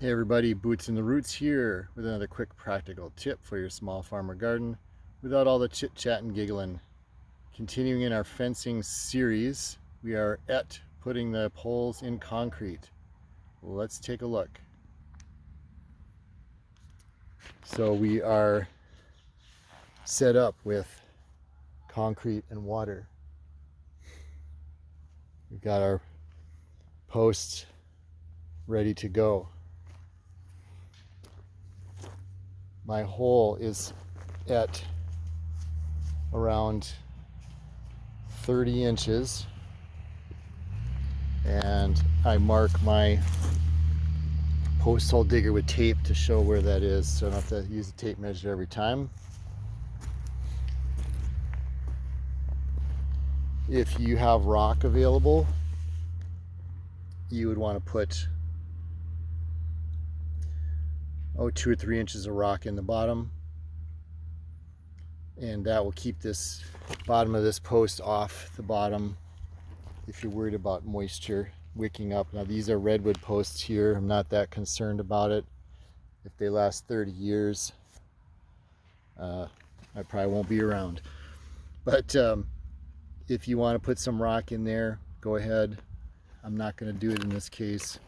Hey everybody, Boots in the Roots here with another quick practical tip for your small farmer garden without all the chit chat and giggling. Continuing in our fencing series, we are at putting the poles in concrete. Let's take a look. So we are set up with concrete and water. We've got our posts ready to go. My hole is at around 30 inches and I mark my post hole digger with tape to show where that is, so I don't have to use a tape measure every time. If you have rock available, you would want to put 2 or 3 inches of rock in the bottom, and that will keep this bottom of this post off the bottom if you're worried about moisture wicking up. Now these are redwood posts here. I'm not that concerned about it. If they last 30 years, I probably won't be around. But if you want to put some rock in there, go ahead. I'm not going to do it in this case.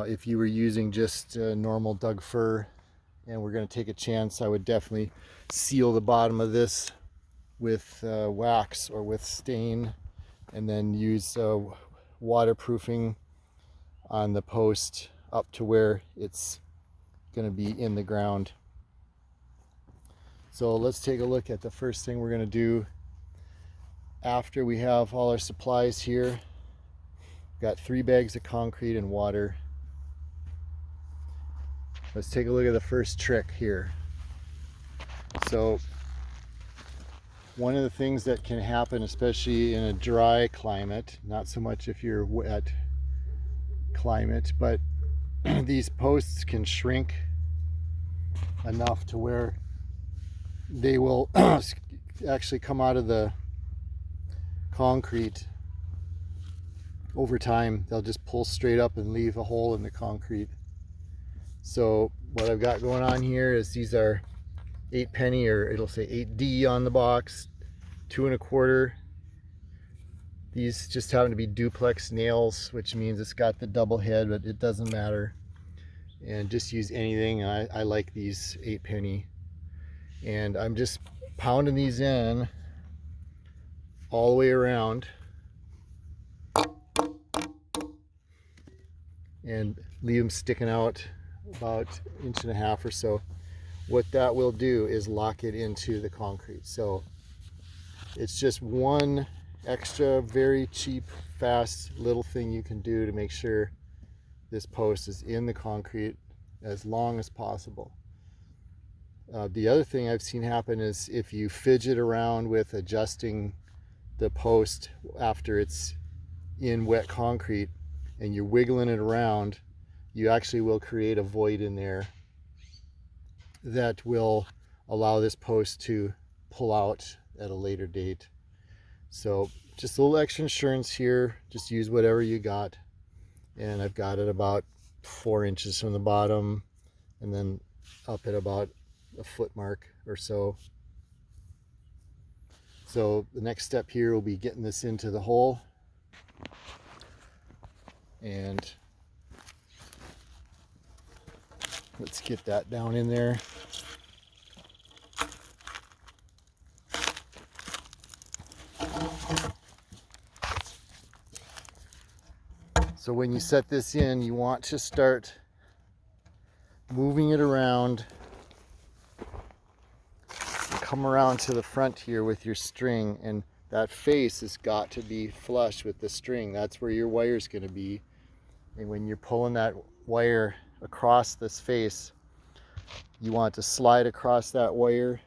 If you were using just normal Doug fir and we're going to take a chance, I would definitely seal the bottom of this with wax or with stain, and then use waterproofing on the post up to where it's going to be in the ground. So let's take a look at the first thing we're going to do after we have all our supplies here. We've got 3 bags of concrete and water. Let's take a look at the first trick here. So one of the things that can happen, especially in a dry climate, not so much if you're wet climate, but these posts can shrink enough to where they will actually come out of the concrete. Over time, they'll just pull straight up and leave a hole in the concrete. So what I've got going on here is these are 8 penny, or it'll say 8D on the box, 2 1/4. These just happen to be duplex nails, which means it's got the double head, but it doesn't matter. And just use anything. I like these 8 penny. And I'm just pounding these in all the way around and leave them sticking out about 1.5 inches or so. What that will do is lock it into the concrete. So it's just one extra, very cheap, fast little thing you can do to make sure this post is in the concrete as long as possible. The other thing I've seen happen is if you fidget around with adjusting the post after it's in wet concrete and you're wiggling it around, you actually will create a void in there that will allow this post to pull out at a later date. So just a little extra insurance here. Just use whatever you got. And I've got it about 4 inches from the bottom and then up at about a foot mark or so. So the next step here will be getting this into the hole. And let's get that down in there. So when you set this in, you want to start moving it around. Come around to the front here with your string, and that face has got to be flush with the string. That's where your wire is going to be. And when you're pulling that wire across this face, you want to slide across that wire,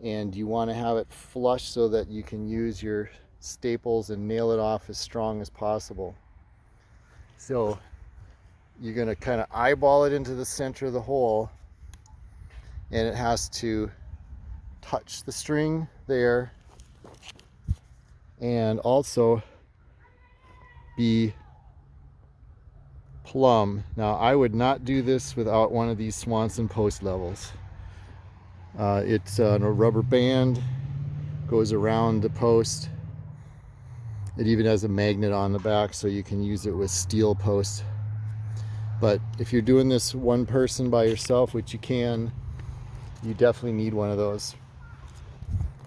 and you want to have it flush so that you can use your staples and nail it off as strong as possible. So you're going to kind of eyeball it into the center of the hole, and it has to touch the string there and also be plumb. Now I would not do this without one of these Swanson post levels. It's a rubber band, goes around the post. It even has a magnet on the back so you can use it with steel posts. But if you're doing this one person by yourself, which you can, you definitely need one of those.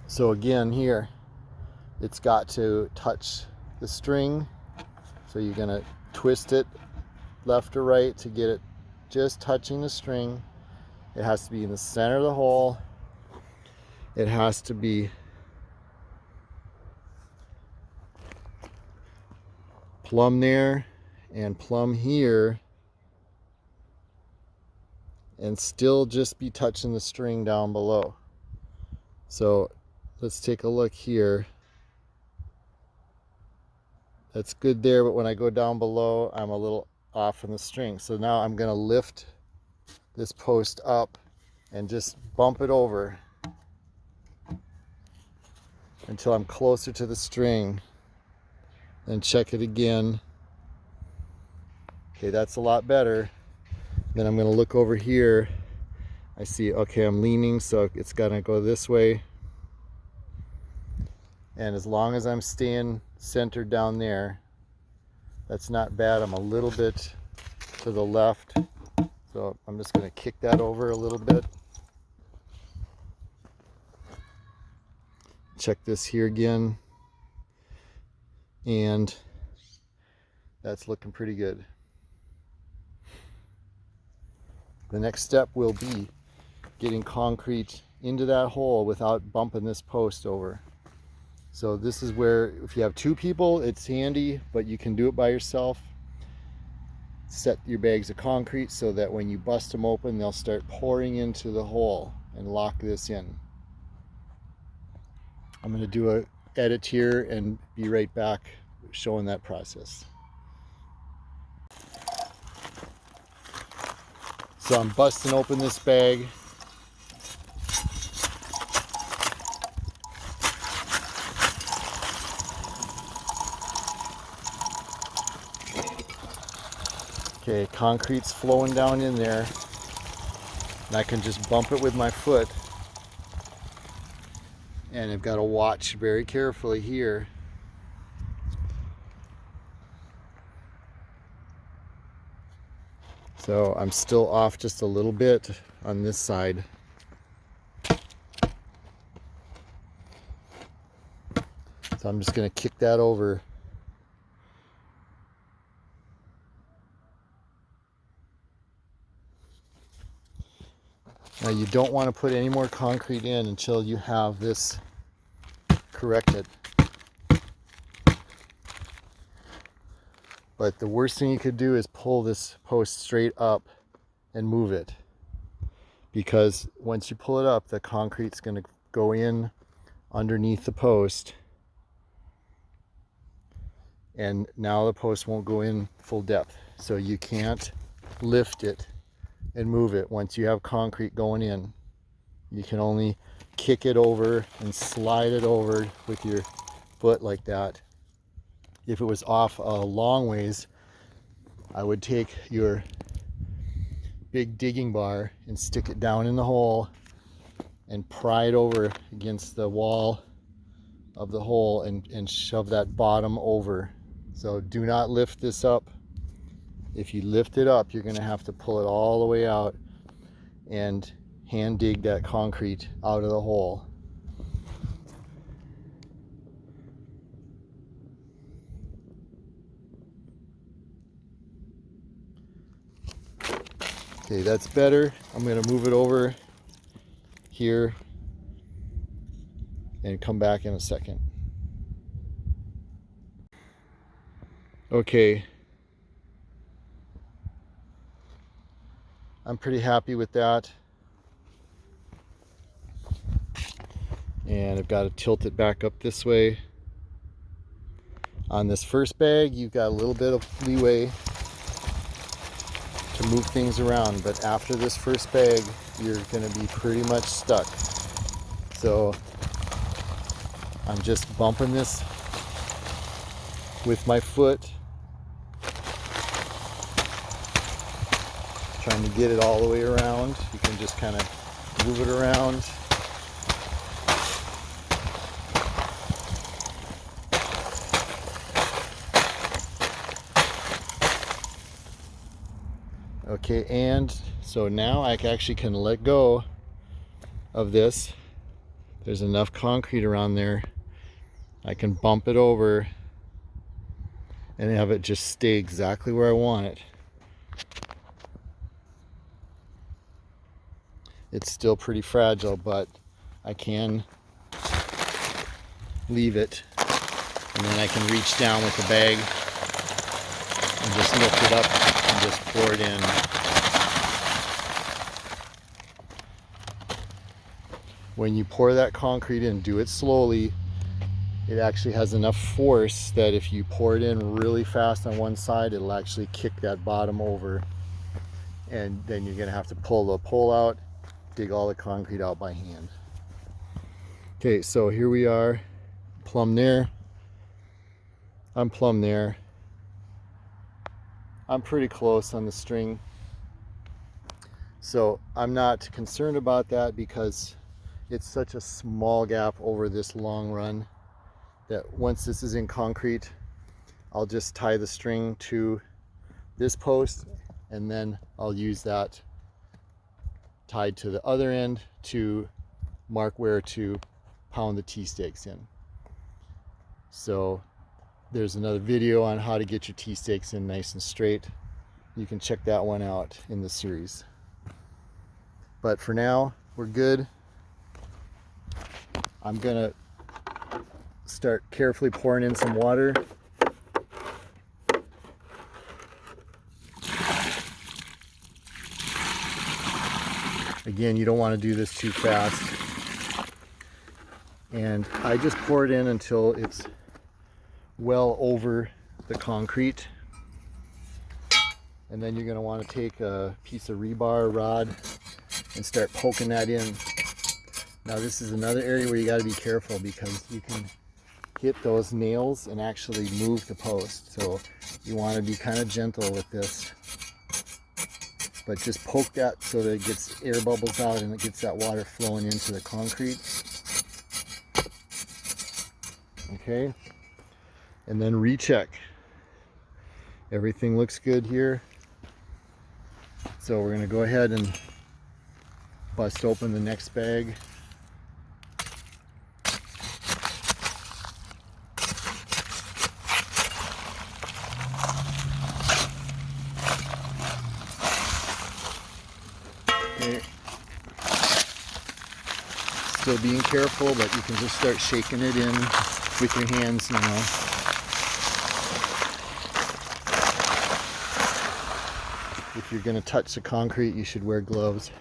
So again here, it's got to touch the string. So you're gonna twist it left or right to get it just touching the string. It has to be in the center of the hole. It has to be plumb there and plumb here, and still just be touching the string down below. So let's take a look here. That's good there, but when I go down below, I'm a little off from the string. So now I'm going to lift this post up and just bump it over until I'm closer to the string. Then check it again. Okay, that's a lot better. Then I'm going to look over here. I see, okay, I'm leaning, so it's going to go this way. And as long as I'm staying centered down there, that's not bad. I'm a little bit to the left, so I'm just going to kick that over a little bit. Check this here again, and that's looking pretty good. The next step will be getting concrete into that hole without bumping this post over. So this is where, if you have two people, it's handy, but you can do it by yourself. Set your bags of concrete so that when you bust them open, they'll start pouring into the hole, and lock this in. I'm going to do an edit here and be right back showing that process. So I'm busting open this bag. Okay, concrete's flowing down in there, and I can just bump it with my foot. And I've got to watch very carefully here. So I'm still off just a little bit on this side. So I'm just going to kick that over. Now you don't want to put any more concrete in until you have this corrected. But the worst thing you could do is pull this post straight up and move it. Because once you pull it up, the concrete's going to go in underneath the post. And now the post won't go in full depth. So you can't lift it and move it once you have concrete going in. You can only kick it over and slide it over with your foot like that. If it was off a long ways, I would take your big digging bar and stick it down in the hole and pry it over against the wall of the hole and shove that bottom over. So do not lift this up. If you lift it up, you're going to have to pull it all the way out and hand dig that concrete out of the hole. Okay, that's better. I'm going to move it over here and come back in a second. Okay. I'm pretty happy with that. And I've got to tilt it back up this way. On this first bag, you've got a little bit of leeway to move things around, but after this first bag, you're going to be pretty much stuck. So I'm just bumping this with my foot trying to get it all the way around. You can just kind of move it around. Okay, and so now I actually can let go of this. There's enough concrete around there. I can bump it over and have it just stay exactly where I want it. It's still pretty fragile, but I can leave it, and then I can reach down with the bag and just lift it up and just pour it in. When you pour that concrete in, do it slowly. It actually has enough force that if you pour it in really fast on one side, it'll actually kick that bottom over, and then you're gonna have to pull the pole out, dig all the concrete out by hand. Okay, so here we are, plumb there. I'm plumb there. I'm pretty close on the string. So I'm not concerned about that because it's such a small gap over this long run that once this is in concrete, I'll just tie the string to this post, and then I'll use that tied to the other end to mark where to pound the T-stakes in. So there's another video on how to get your T-stakes in nice and straight. You can check that one out in the series. But for now, we're good. I'm gonna start carefully pouring in some water. Again, you don't want to do this too fast. And I just pour it in until it's well over the concrete. And then you're going to want to take a piece of rebar rod and start poking that in. Now this is another area where you got to be careful because you can hit those nails and actually move the post. So you want to be kind of gentle with this. But just poke that so that it gets air bubbles out and it gets that water flowing into the concrete. Okay. And then recheck. Everything looks good here. So we're going to go ahead and bust open the next bag. Okay. Still being careful, but you can just start shaking it in with your hands, you know. If you're going to touch the concrete, you should wear gloves.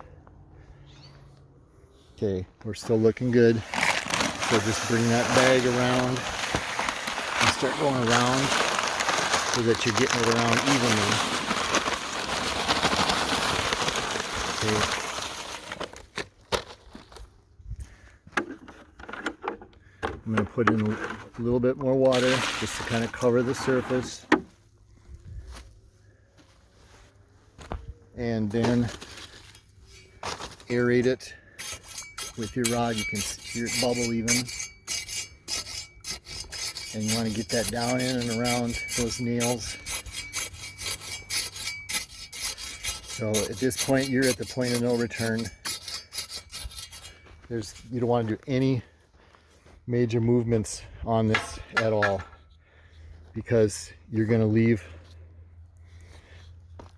Okay, we're still looking good. So just bring that bag around and start going around so that you're getting it around evenly. Okay. I'm going to put in a little bit more water just to kind of cover the surface. And then aerate it with your rod. You can hear it bubble even. And you want to get that down in and around those nails. So at this point, you're at the point of no return. You don't want to do any major movements on this at all, because you're going to leave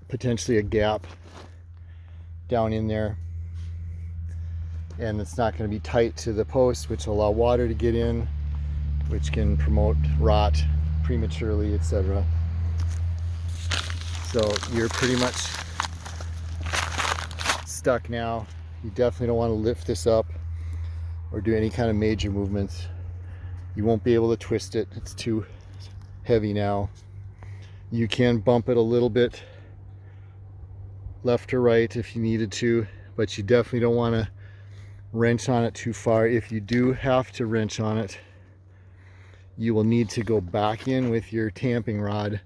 potentially a gap down in there, and it's not going to be tight to the post, which will allow water to get in, which can promote rot prematurely, etc. So you're pretty much stuck now. You definitely don't want to lift this up or do any kind of major movements. You won't be able to twist it. It's too heavy now. You can bump it a little bit left or right if you needed to, but you definitely don't want to wrench on it too far. If you do have to wrench on it, you will need to go back in with your tamping rod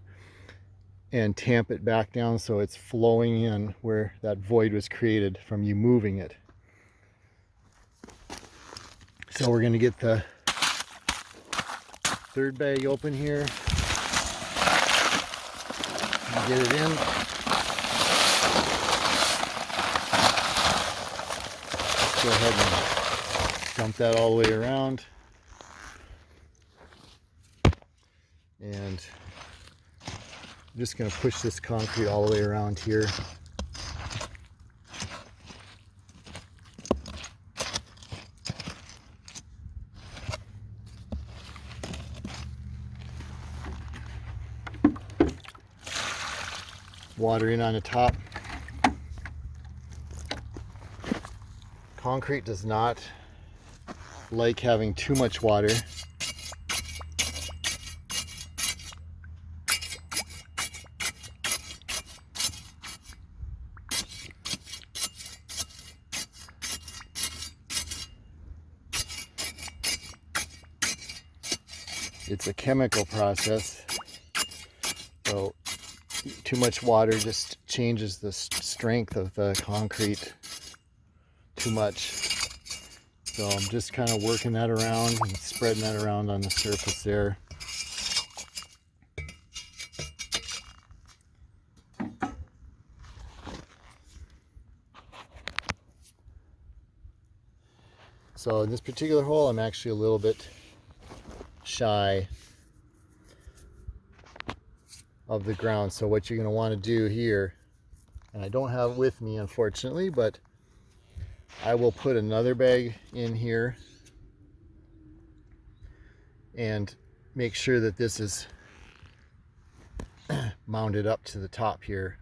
and tamp it back down so it's flowing in where that void was created from you moving it. So we're going to get the third bag open here and get it in. Let's go ahead and dump that all the way around. And I'm just going to push this concrete all the way around here. Water in on the top. Concrete does not like having too much water. It's a chemical process, so too much water just changes the strength of the concrete too much. So I'm just kind of working that around and spreading that around on the surface there. So in this particular hole, I'm actually a little bit shy of the ground. So what you're going to want to do here, and I don't have it with me unfortunately, but I will put another bag in here and make sure that this is mounted up to the top here.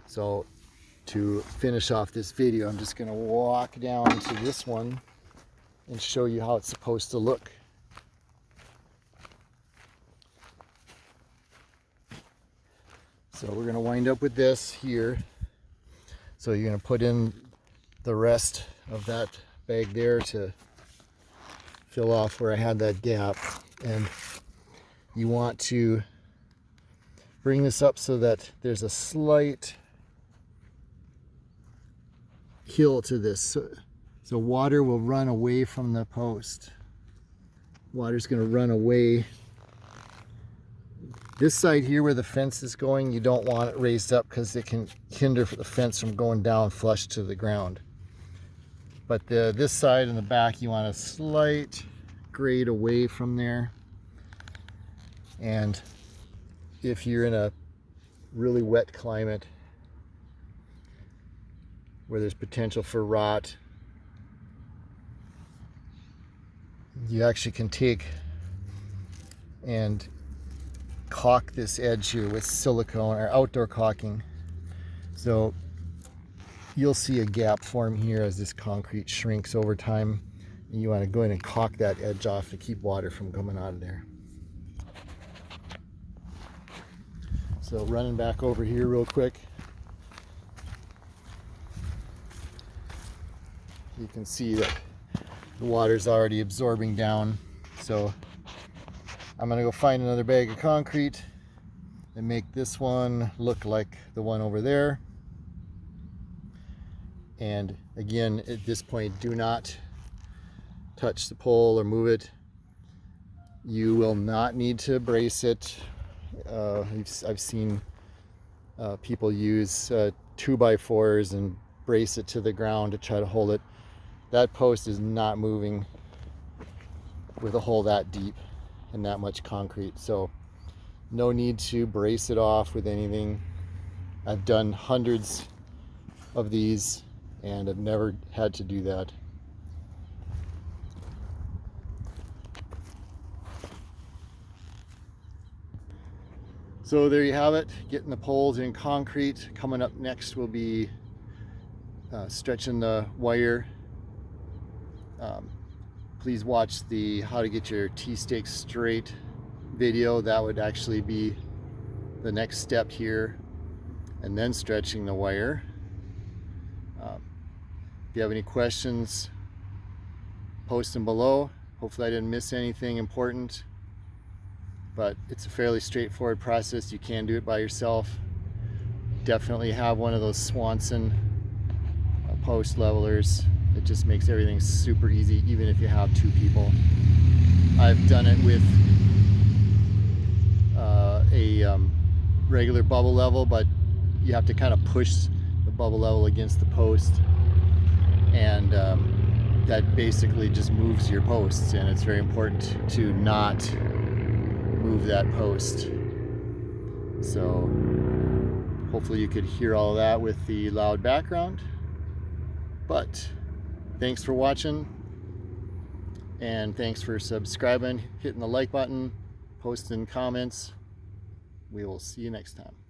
So to finish off this video, I'm just going to walk down to this one and show you how it's supposed to look. So we're going to wind up with this here. So you're going to put in the rest of that bag there to fill off where I had that gap. And you want to bring this up so that there's a slight hill to this. So water will run away from the post. Water's going to run away. This side here where the fence is going, you don't want it raised up because it can hinder the fence from going down flush to the ground. But this side and the back, you want a slight grade away from there. And if you're in a really wet climate where there's potential for rot, you actually can take and caulk this edge here with silicone or outdoor caulking. So you'll see a gap form here as this concrete shrinks over time. And you want to go in and caulk that edge off to keep water from coming out of there. So running back over here real quick, you can see that the water's already absorbing down. So I'm gonna go find another bag of concrete and make this one look like the one over there. And again, at this point, do not touch the pole or move it. You will not need to brace it. I've seen people use 2x4s and brace it to the ground to try to hold it. That post is not moving with a hole that deep and that much concrete, so no need to brace it off with anything. I've done hundreds of these and I've never had to do that. So there you have it, getting the poles in concrete. Coming up next will be stretching the wire. Please watch the how to get your T-stakes straight video. That would actually be the next step here, and then stretching the wire. If you have any questions, post them below. Hopefully I didn't miss anything important. but it's a fairly straightforward process. You can do it by yourself. Definitely have one of those Swanson post levelers. It just makes everything super easy, even if you have 2 people. I've done it with a regular bubble level, but you have to kind of push the bubble level against the post, and that basically just moves your posts, and it's very important to not move that post. So hopefully you could hear all of that with the loud background. But thanks for watching, and thanks for subscribing, hitting the like button, posting comments. We will see you next time.